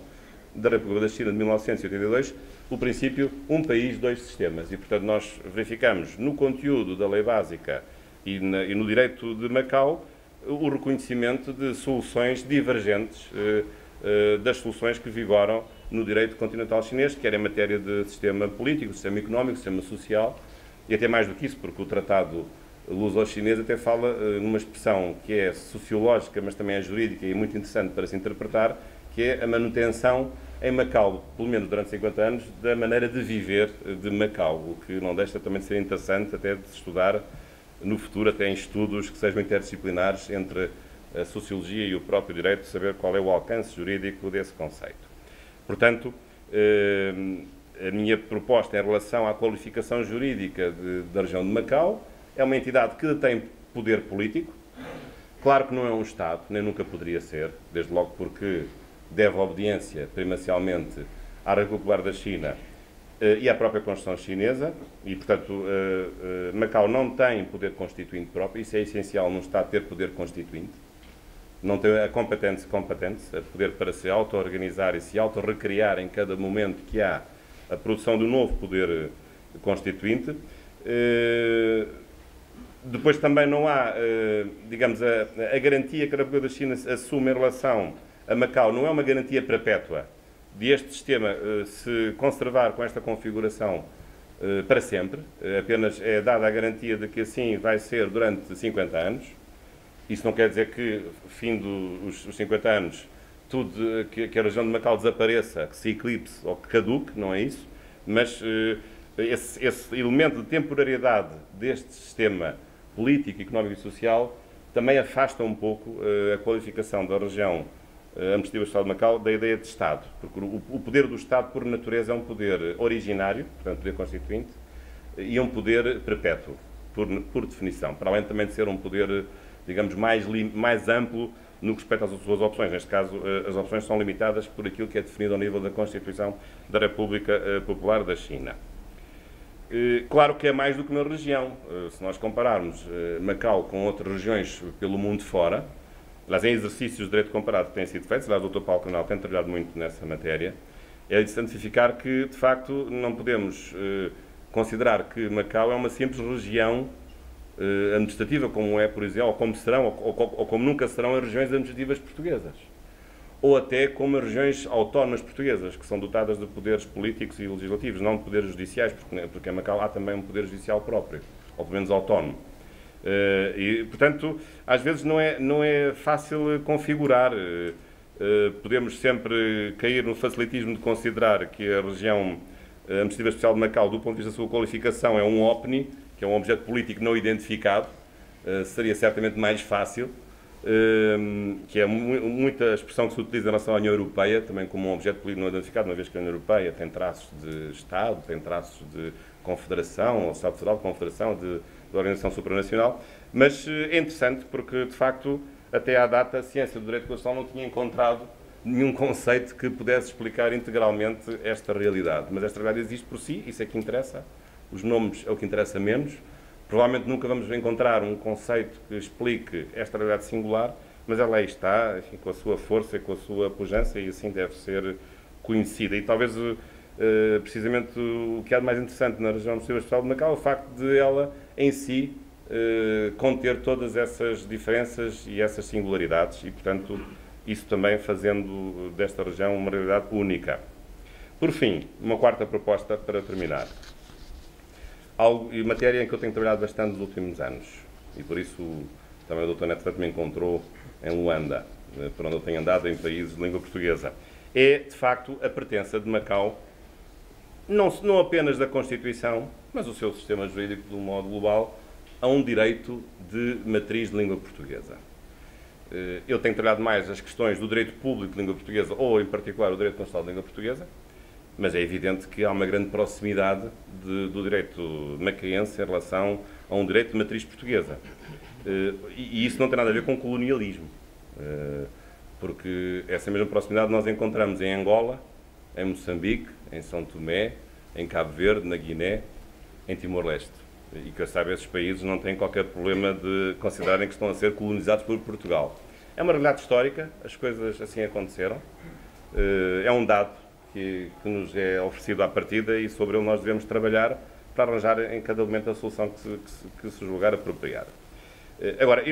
da República da China de 1982, o princípio um país, dois sistemas. E, portanto, nós verificamos no conteúdo da lei básica e no direito de Macau o reconhecimento de soluções divergentes das soluções que vigoram no direito continental chinês, quer em matéria de sistema político, sistema económico, sistema social, e até mais do que isso, porque o Tratado Luso-Chinês até fala numa expressão que é sociológica, mas também é jurídica e muito interessante para se interpretar, que é a manutenção em Macau, pelo menos durante 50 anos, da maneira de viver de Macau, o que não deixa também de ser interessante até de se estudar no futuro, até em estudos que sejam interdisciplinares entre a sociologia e o próprio direito, saber qual é o alcance jurídico desse conceito. Portanto, a minha proposta em relação à qualificação jurídica da região de Macau é uma entidade que tem poder político. Claro que não é um Estado, nem nunca poderia ser, desde logo porque deve obediência, primacialmente, à República Popular da China e à própria Constituição chinesa, e, portanto, Macau não tem poder constituinte próprio. Isso é essencial num Estado ter poder constituinte. Não tem a competência, a poder para se auto-organizar e se auto-recriar em cada momento que há a produção de um novo poder constituinte. Depois também não há, digamos, a garantia que a República da China assume em relação a Macau, não é uma garantia perpétua de este sistema se conservar com esta configuração para sempre, apenas é dada a garantia de que assim vai ser durante 50 anos. Isso não quer dizer que, fim dos 50 anos, tudo que a região de Macau desapareça, que se eclipse ou que caduque, não é isso, mas esse elemento de temporariedade deste sistema político, económico e social também afasta um pouco a qualificação da região administrativa especial de Macau da ideia de Estado, porque o poder do Estado, por natureza, é um poder originário, portanto, poder constituinte, e é um poder perpétuo, por definição, para além também de ser um poder, digamos, mais amplo no que respeita às suas opções. Neste caso, as opções são limitadas por aquilo que é definido ao nível da Constituição da República Popular da China. Claro que é mais do que uma região. Se nós compararmos Macau com outras regiões pelo mundo fora, aliás, em exercícios de direito comparado que têm sido feitos, aliás, o Dr. Paulo Canal tem trabalhado muito nessa matéria, é de santificar que, de facto, não podemos considerar que Macau é uma simples região administrativa, como é, por exemplo, ou como serão, ou como nunca serão as regiões administrativas portuguesas. Ou até como as regiões autónomas portuguesas, que são dotadas de poderes políticos e legislativos, não de poderes judiciais, porque em Macau há também um poder judicial próprio, ou pelo menos autónomo. E, portanto, às vezes não é fácil configurar. Podemos sempre cair no facilitismo de considerar que a região administrativa especial de Macau, do ponto de vista da sua qualificação, é um OPNI, que é um objeto político não identificado. Seria certamente mais fácil, que é muita expressão que se utiliza em relação à União Europeia, também como um objeto político não identificado, uma vez que a União Europeia tem traços de Estado, tem traços de confederação, ou Estado Federal de confederação, de organização supranacional, mas é interessante porque, de facto, até à data, a ciência do direito constitucional não tinha encontrado nenhum conceito que pudesse explicar integralmente esta realidade. Mas esta realidade existe por si, isso é que interessa. Os nomes é o que interessa menos. Provavelmente nunca vamos encontrar um conceito que explique esta realidade singular, mas ela aí está, enfim, com a sua força e com a sua pujança, e assim deve ser conhecida. E talvez, precisamente, o que há de mais interessante na região administrativa especial de Macau é o facto de ela, em si, conter todas essas diferenças e essas singularidades e, portanto, isso também fazendo desta região uma realidade única. Por fim, uma quarta proposta para terminar. Algo, e matéria em que eu tenho trabalhado bastante nos últimos anos, e por isso também o Dr. Neto me encontrou em Luanda, por onde eu tenho andado em países de língua portuguesa, é, de facto, a pertença de Macau, não apenas da Constituição, mas o seu sistema jurídico de um modo global, a um direito de matriz de língua portuguesa. Eu tenho trabalhado mais as questões do direito público de língua portuguesa, ou, em particular, o direito constitucional de língua portuguesa, mas é evidente que há uma grande proximidade do direito macaense em relação a um direito de matriz portuguesa. E isso não tem nada a ver com colonialismo, porque essa mesma proximidade nós encontramos em Angola, em Moçambique, em São Tomé, em Cabo Verde, na Guiné, em Timor-Leste. E que eu saiba, esses países não têm qualquer problema de considerarem que estão a ser colonizados por Portugal. É uma realidade histórica, as coisas assim aconteceram, é um dado que nos é oferecido à partida e sobre ele nós devemos trabalhar para arranjar em cada momento a solução que se julgar apropriada. Agora,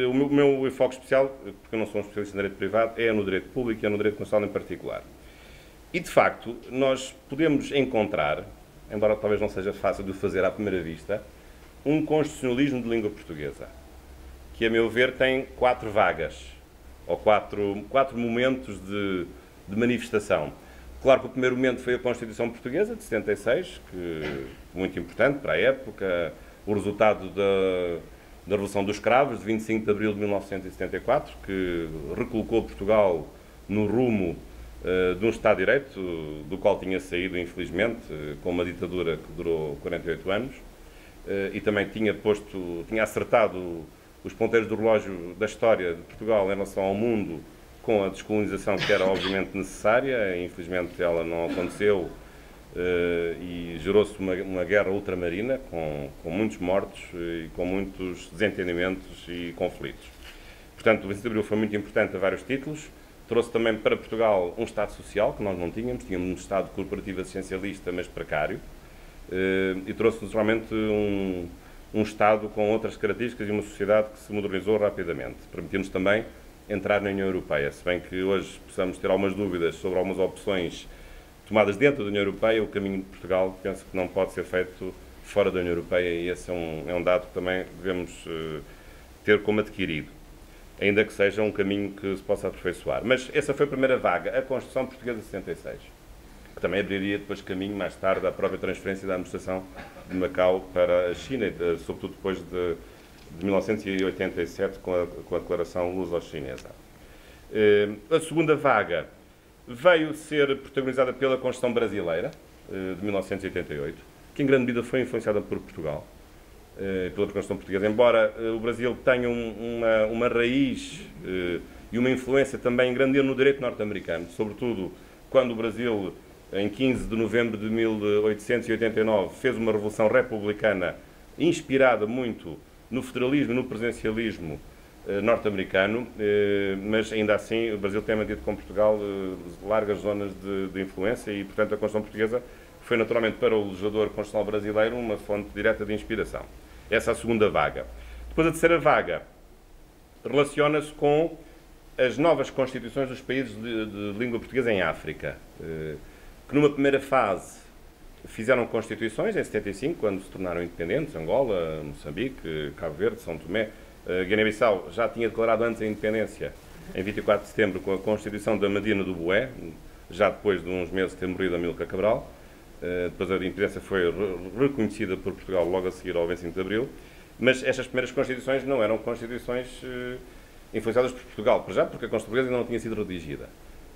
o meu enfoque especial, porque eu não sou um especialista em direito privado, é no direito público e é no direito constitucional em particular. E, de facto, nós podemos encontrar, embora talvez não seja fácil de o fazer à primeira vista, um constitucionalismo de língua portuguesa, que, a meu ver, tem 4 vagas, ou quatro momentos de manifestação. Claro que o primeiro momento foi a Constituição Portuguesa, de 76, que muito importante para a época, o resultado da Revolução dos Cravos, de 25 de abril de 1974, que recolocou Portugal no rumo de um Estado de Direito, do qual tinha saído, infelizmente, com uma ditadura que durou 48 anos, e também tinha acertado os ponteiros do relógio da história de Portugal em relação ao mundo, com a descolonização que era obviamente necessária. Infelizmente ela não aconteceu e gerou-se uma guerra ultramarina com muitos mortos e com muitos desentendimentos e conflitos. Portanto, o 25 de Abril foi muito importante a vários títulos. Trouxe também para Portugal um Estado social, que nós não tínhamos um Estado corporativo assistencialista, mas precário, e trouxe-nos realmente um Estado com outras características e uma sociedade que se modernizou rapidamente. Permitiu-nos também entrar na União Europeia, se bem que hoje possamos ter algumas dúvidas sobre algumas opções tomadas dentro da União Europeia, o caminho de Portugal penso que não pode ser feito fora da União Europeia, e esse é um dado que também devemos ter como adquirido, ainda que seja um caminho que se possa aperfeiçoar. Mas essa foi a primeira vaga, a Constituição Portuguesa de 66, que também abriria depois caminho, mais tarde, à própria transferência da administração de Macau para a China, sobretudo depois de 1987, com a declaração luso-chinesa. A segunda vaga veio ser protagonizada pela Constituição Brasileira, de 1988, que em grande medida foi influenciada por Portugal, pela Constituição Portuguesa, embora o Brasil tenha uma raiz e uma influência também em grande medida no direito norte-americano, sobretudo quando o Brasil em 15 de novembro de 1889, fez uma revolução republicana inspirada muito no federalismo e no presidencialismo norte-americano, mas ainda assim o Brasil tem mantido com Portugal largas zonas de influência e, portanto, a Constituição Portuguesa foi naturalmente para o legislador constitucional brasileiro uma fonte direta de inspiração. Essa é a segunda vaga. Depois, a terceira vaga relaciona-se com as novas constituições dos países de língua portuguesa em África, que numa primeira fase fizeram constituições em 75, quando se tornaram independentes, Angola, Moçambique, Cabo Verde, São Tomé. Guiné-Bissau já tinha declarado antes a independência, em 24 de setembro, com a Constituição da Medina do Bué, já depois de uns meses de ter morrido Amílcar Cabral. Depois a independência foi reconhecida por Portugal logo a seguir ao 25 de Abril. Mas estas primeiras constituições não eram constituições influenciadas por Portugal, por já, porque a Constituição Portuguesa ainda não tinha sido redigida.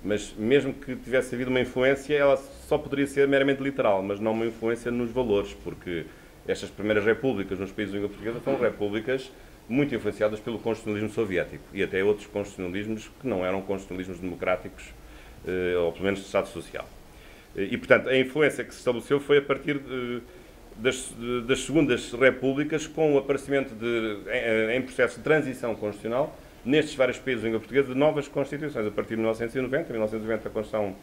Mas mesmo que tivesse havido uma influência, ela só poderia ser meramente literal, mas não uma influência nos valores, porque estas primeiras repúblicas nos países de língua portuguesa foram repúblicas muito influenciadas pelo constitucionalismo soviético e até outros constitucionalismos que não eram constitucionalismos democráticos, ou pelo menos de Estado Social. E, portanto, a influência que se estabeleceu foi a partir das segundas repúblicas, com o aparecimento em processo de transição constitucional, nestes vários países de língua portuguesa, de novas constituições, a partir de 1990. Em 1990 a Constituição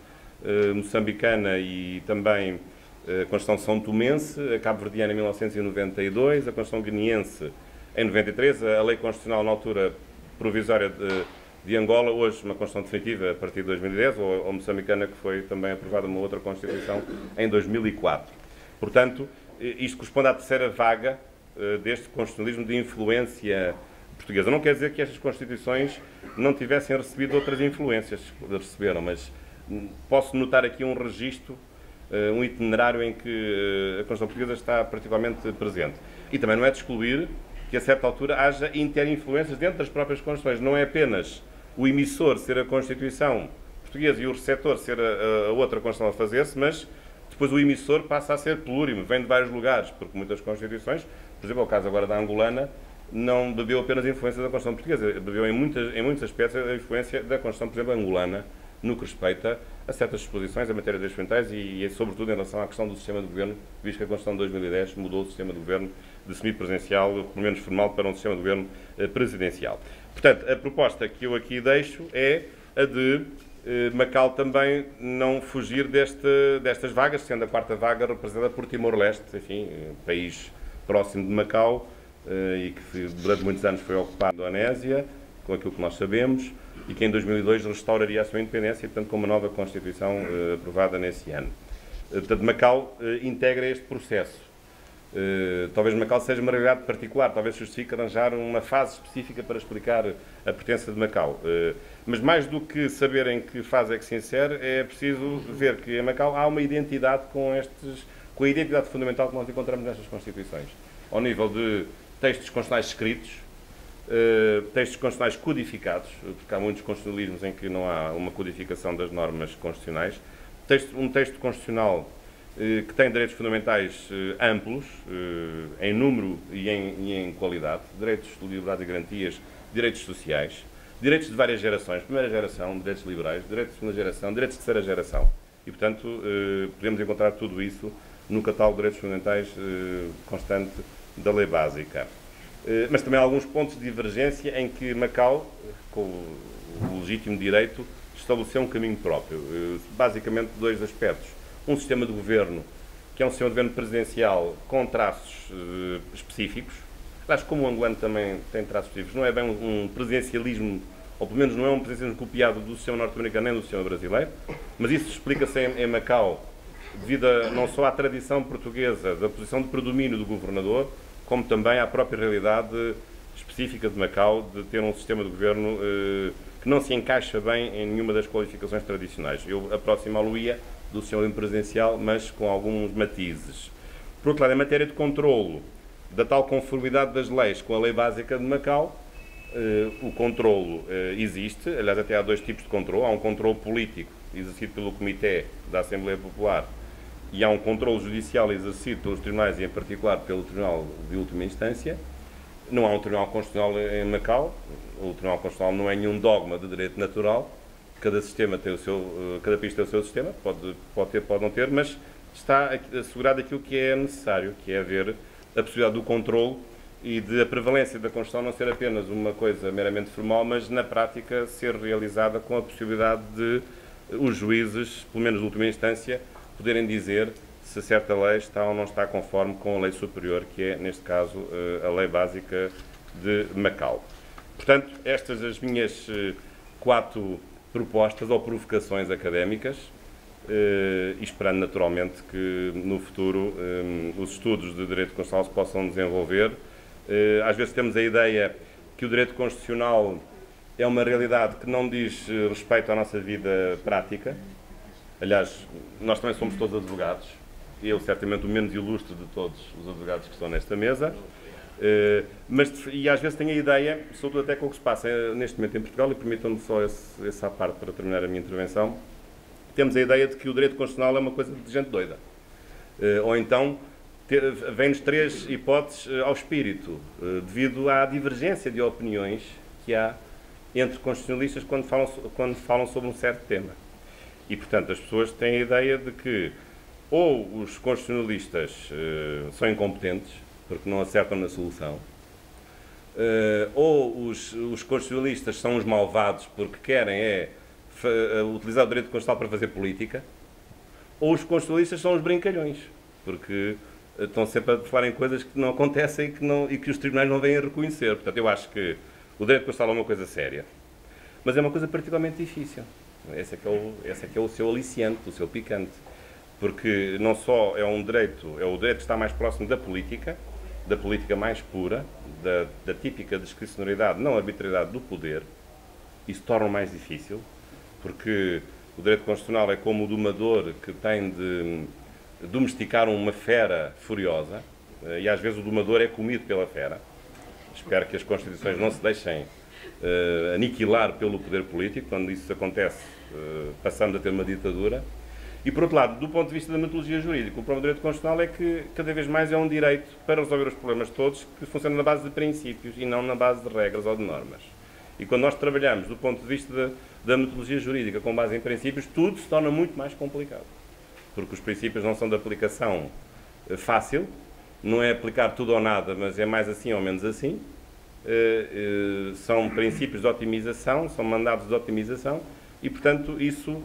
moçambicana e também a Constituição são tomense, a cabo-verdiana em 1992, a Constituição guineense em 93, a lei constitucional na altura provisória de Angola, hoje uma Constituição definitiva a partir de 2010, ou a moçambicana, que foi também aprovada uma outra Constituição em 2004. Portanto, isto corresponde à terceira vaga deste constitucionalismo de influência portuguesa. Não quer dizer que estas Constituições não tivessem recebido outras influências, receberam, mas posso notar aqui um registro, um itinerário em que a Constituição Portuguesa está particularmente presente. E também não é de excluir que a certa altura haja interinfluências dentro das próprias Constituições. Não é apenas o emissor ser a Constituição Portuguesa e o receptor ser a outra Constituição a fazer-se, mas depois o emissor passa a ser plurimo, vem de vários lugares, porque muitas Constituições, por exemplo, o caso agora da angolana, não bebeu apenas a influência da Constituição Portuguesa, bebeu em muitos aspectos a influência da Constituição, por exemplo, angolana, no que respeita a certas disposições em matéria de direitos fundamentais e, sobretudo, em relação à questão do sistema de governo, visto que a Constituição de 2010 mudou o sistema de governo de semipresidencial, pelo menos formal, para um sistema de governo presidencial. Portanto, a proposta que eu aqui deixo é a de Macau também não fugir destas vagas, sendo a quarta vaga representada por Timor-Leste, enfim, país próximo de Macau e que durante muitos anos foi ocupado pela Indonésia, com aquilo que nós sabemos, e que em 2002 restauraria a sua independência, portanto, com uma nova Constituição aprovada nesse ano. Portanto, Macau integra este processo. Talvez Macau seja uma realidade particular, talvez justifique arranjar uma fase específica para explicar a pertença de Macau. Mas mais do que saber em que fase é que se insere, é preciso ver que em Macau há uma identidade com a identidade fundamental que nós encontramos nestas Constituições. Ao nível de textos constitucionais escritos, textos constitucionais codificados, porque há muitos constitucionalismos em que não há uma codificação das normas constitucionais, um texto constitucional que tem direitos fundamentais amplos, em número e em qualidade, direitos de liberdade e garantias, direitos sociais, direitos de várias gerações, primeira geração, direitos liberais, direitos de segunda geração, direitos de terceira geração. E, portanto, podemos encontrar tudo isso no catálogo de direitos fundamentais constante da lei básica. Mas também há alguns pontos de divergência em que Macau, com o legítimo direito, estabeleceu um caminho próprio. Basicamente, dois aspectos. Um sistema de governo, que é um sistema de governo presidencial com traços específicos. Aliás, como o angolano também tem traços específicos, não é bem um presidencialismo, ou pelo menos não é um presidencialismo copiado do sistema norte-americano nem do sistema brasileiro, mas isso explica-se em Macau devido não só à tradição portuguesa da posição de predomínio do governador, como também à própria realidade específica de Macau de ter um sistema de governo que não se encaixa bem em nenhuma das qualificações tradicionais. Eu aproximá-lo-ia do sistema presidencial, mas com alguns matizes. Por outro lado, em matéria de controlo da tal conformidade das leis com a lei básica de Macau, o controlo existe, aliás até há dois tipos de controlo. Há um controlo político exercido pelo Comitê da Assembleia Popular e há um controlo judicial exercido pelos tribunais e em particular pelo Tribunal de Última Instância. Não há um Tribunal Constitucional em Macau, o Tribunal Constitucional não é nenhum dogma de direito natural, cada sistema tem o seu, cada país tem o seu sistema, pode ter, pode não ter, mas está assegurado aquilo que é necessário, que é haver a possibilidade do controle e de a prevalência da Constituição não ser apenas uma coisa meramente formal, mas na prática ser realizada com a possibilidade de os juízes, pelo menos de última instância, poderem dizer se certa lei está ou não está conforme com a lei superior, que é, neste caso, a Lei Básica de Macau. Portanto, estas as minhas 4 propostas ou provocações académicas, e esperando naturalmente que no futuro os estudos de Direito Constitucional se possam desenvolver. Às vezes temos a ideia que o Direito Constitucional é uma realidade que não diz respeito à nossa vida prática. Aliás, nós também somos todos advogados, eu certamente o menos ilustre de todos os advogados que estão nesta mesa, e às vezes tenho a ideia, sobretudo até com o que se passa neste momento em Portugal, e permitam-me só essa parte para terminar a minha intervenção, temos a ideia de que o direito constitucional é uma coisa de gente doida. Ou então, vem-nos 3 hipóteses ao espírito, devido à divergência de opiniões que há entre constitucionalistas quando falam sobre um certo tema. E, portanto, as pessoas têm a ideia de que ou os constitucionalistas são incompetentes, porque não acertam na solução, ou os constitucionalistas são os malvados porque querem utilizar o direito constitucional para fazer política, ou os constitucionalistas são os brincalhões, porque estão sempre a falar em coisas que não acontecem e que os tribunais não vêm a reconhecer. Portanto, eu acho que o direito constitucional é uma coisa séria, mas é uma coisa particularmente difícil. Esse é que é o seu aliciante, o seu picante. Porque não só é um direito, é o direito que está mais próximo da política mais pura, da típica discricionariedade, não arbitrariedade do poder. Isso torna mais difícil, porque o direito constitucional é como o domador que tem de domesticar uma fera furiosa, e às vezes o domador é comido pela fera. Espero que as Constituições não se deixem aniquilar pelo poder político. Quando isso acontece, passamos a ter uma ditadura. E, por outro lado, do ponto de vista da metodologia jurídica, o problema do direito constitucional é que, cada vez mais, é um direito para resolver os problemas todos que funciona na base de princípios e não na base de regras ou de normas. E quando nós trabalhamos do ponto de vista da metodologia jurídica com base em princípios, tudo se torna muito mais complicado. Porque os princípios não são de aplicação fácil, não é aplicar tudo ou nada, mas é mais assim ou menos assim. São princípios de otimização, são mandados de otimização e, portanto, isso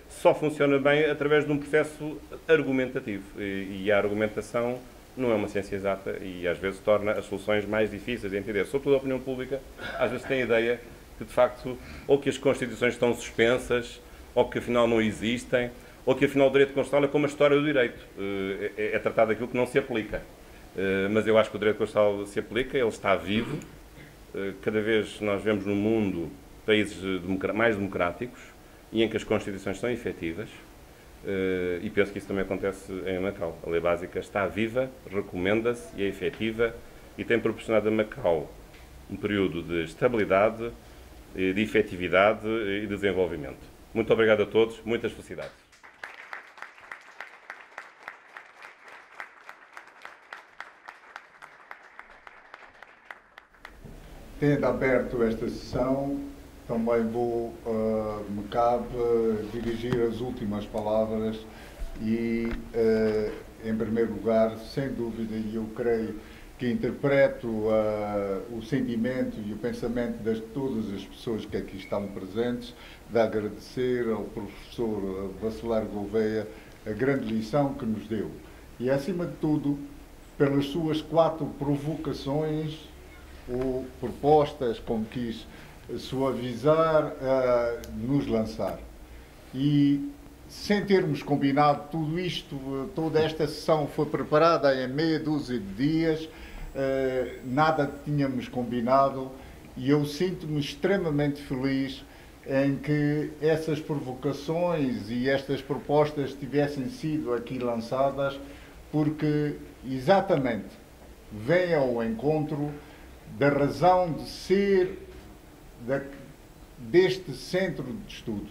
só funciona bem através de um processo argumentativo. E a argumentação não é uma ciência exata e, às vezes, torna as soluções mais difíceis de entender. Sobretudo a opinião pública, às vezes, tem a ideia que, de facto, ou que as Constituições estão suspensas, ou que, afinal, não existem, ou que, afinal, o direito constitucional é como a história do direito. É tratado daquilo que não se aplica. Mas eu acho que o direito constitucional se aplica, ele está vivo. Cada vez nós vemos no mundo países mais democráticos e em que as Constituições são efetivas, e penso que isso também acontece em Macau. A lei básica está viva, recomenda-se e é efetiva e tem proporcionado a Macau um período de estabilidade, de efetividade e de desenvolvimento. Muito obrigado a todos, muitas felicidades. Tendo aberto esta sessão, também me cabe dirigir as últimas palavras e, em primeiro lugar, sem dúvida, e eu creio que interpreto o sentimento e o pensamento de todas as pessoas que aqui estão presentes, de agradecer ao professor Bacelar Gouveia a grande lição que nos deu. E, acima de tudo, pelas suas 4 provocações ou propostas como quis suavizar, nos lançar. E sem termos combinado tudo isto, toda esta sessão foi preparada em meia dúzia de dias, nada tínhamos combinado e eu sinto-me extremamente feliz em que essas provocações e estas propostas tivessem sido aqui lançadas, porque exatamente vêm ao encontro da razão de ser deste centro de estudos,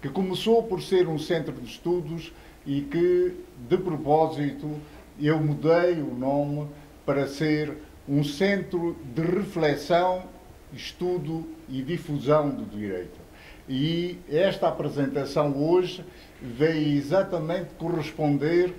que começou por ser um centro de estudos e que, de propósito, eu mudei o nome para ser um centro de reflexão, estudo e difusão do direito. E esta apresentação hoje veio exatamente corresponder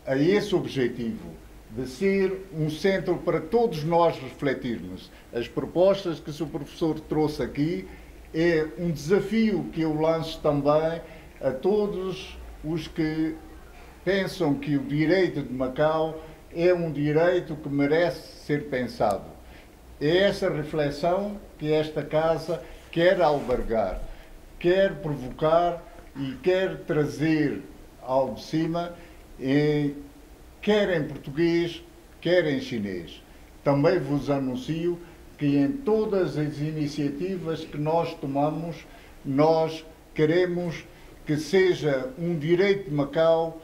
a esse objetivo, de ser um centro para todos nós refletirmos. As propostas que o Sr. Professor trouxe aqui é um desafio que eu lanço também a todos os que pensam que o direito de Macau é um direito que merece ser pensado. É essa reflexão que esta Casa quer albergar, quer provocar e quer trazer ao de cima, quer em português, quer em chinês. Também vos anuncio que em todas as iniciativas que nós tomamos, nós queremos que seja um direito de Macau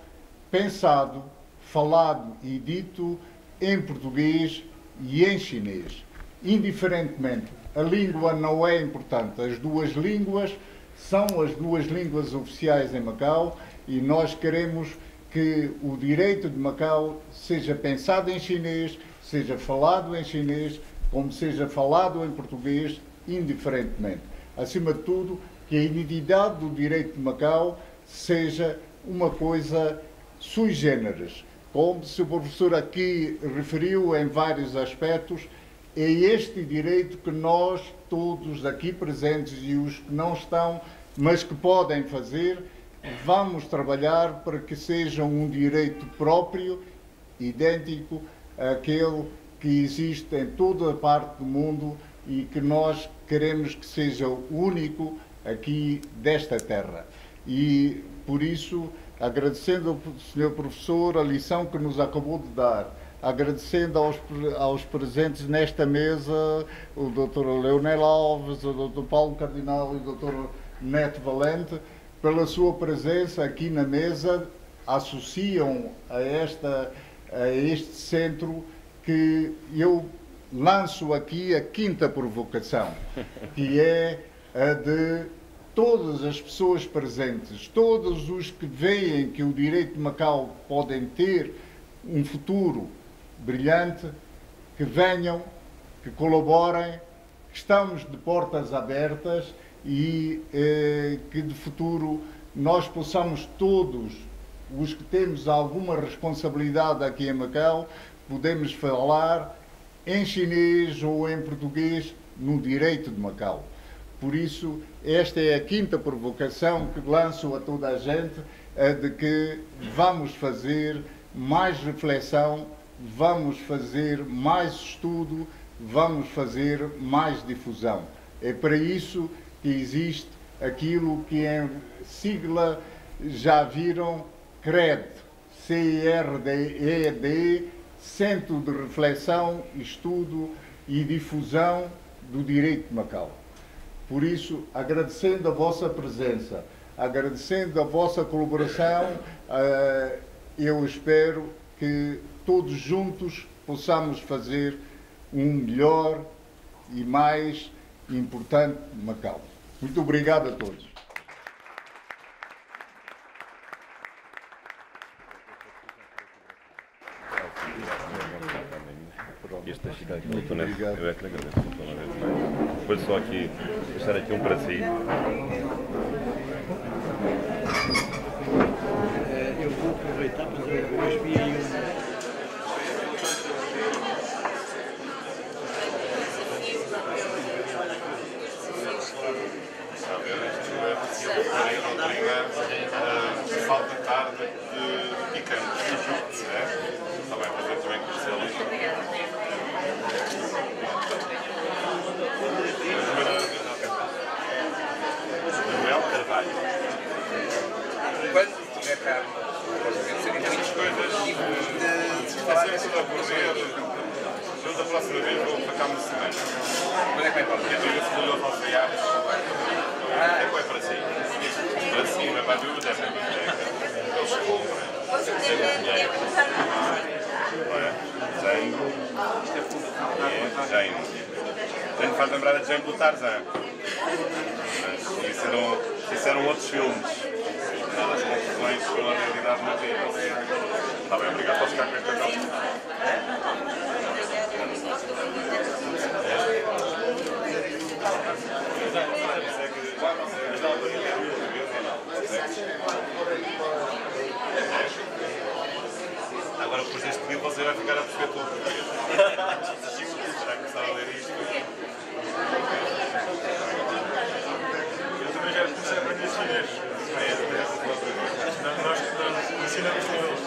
pensado, falado e dito em português e em chinês. Indiferentemente, a língua não é importante. As duas línguas são as duas línguas oficiais em Macau e nós queremos que o direito de Macau seja pensado em chinês, seja falado em chinês, como seja falado em português, indiferentemente. Acima de tudo, que a identidade do direito de Macau seja uma coisa sui generis. Como o professor aqui referiu em vários aspectos, é este direito que nós, todos aqui presentes e os que não estão, mas que podem fazer, vamos trabalhar para que seja um direito próprio, idêntico àquele que existe em toda a parte do mundo e que nós queremos que seja único aqui desta terra. E, por isso, agradecendo ao Sr. Professor a lição que nos acabou de dar, agradecendo aos presentes nesta mesa, o Dr. Leonel Alves, o Dr. Paulo Cardinal e o Dr. Neto Valente, pela sua presença aqui na mesa, associam a este centro que eu lanço aqui a quinta provocação, que é a de todas as pessoas presentes, todos os que veem que o direito de Macau podem ter um futuro brilhante, que venham, que colaborem, que estamos de portas abertas e que de futuro nós possamos todos, os que temos alguma responsabilidade aqui em Macau, podemos falar em chinês ou em português no direito de Macau. Por isso, esta é a quinta provocação que lanço a toda a gente, de que vamos fazer mais reflexão, vamos fazer mais estudo, vamos fazer mais difusão. É para isso que existe aquilo que em sigla já viram CRED, CRDED, Centro de Reflexão, Estudo e Difusão do Direito de Macau. Por isso, agradecendo a vossa presença, agradecendo a vossa colaboração, eu espero que todos juntos possamos fazer um melhor e mais importante Macau. Muito obrigado a todos. Obrigado. Eu é que lhe agradeço uma vez mais. Foi só aqui, deixar aqui um para si. Eu vou aproveitar, mas eu espiei um. Falta tarde de picantes. Está bem, mas eu também conhecê-los. Manuel Carvalho. Quando tiver cá, Essas coisas de sempre a correr. Eu da próxima vez vou para cá uma semana. quando é que vai embora? E a vida se molhou aos feriados. É que vai para cima. Para cima, vai ver o da biblioteca. Eles compram. Jane. Jane faz lembrar a Jane do Tarzan. Mas isso eram outros filmes. As confusões com a realidade na vida. Está bem, obrigado por ficar com esta calma. Agora, depois deste vídeo, você vai ficar a perceber tudo. Será que começar a ler isto? Eu também já comecei a aprender chinês. Nós ensinamos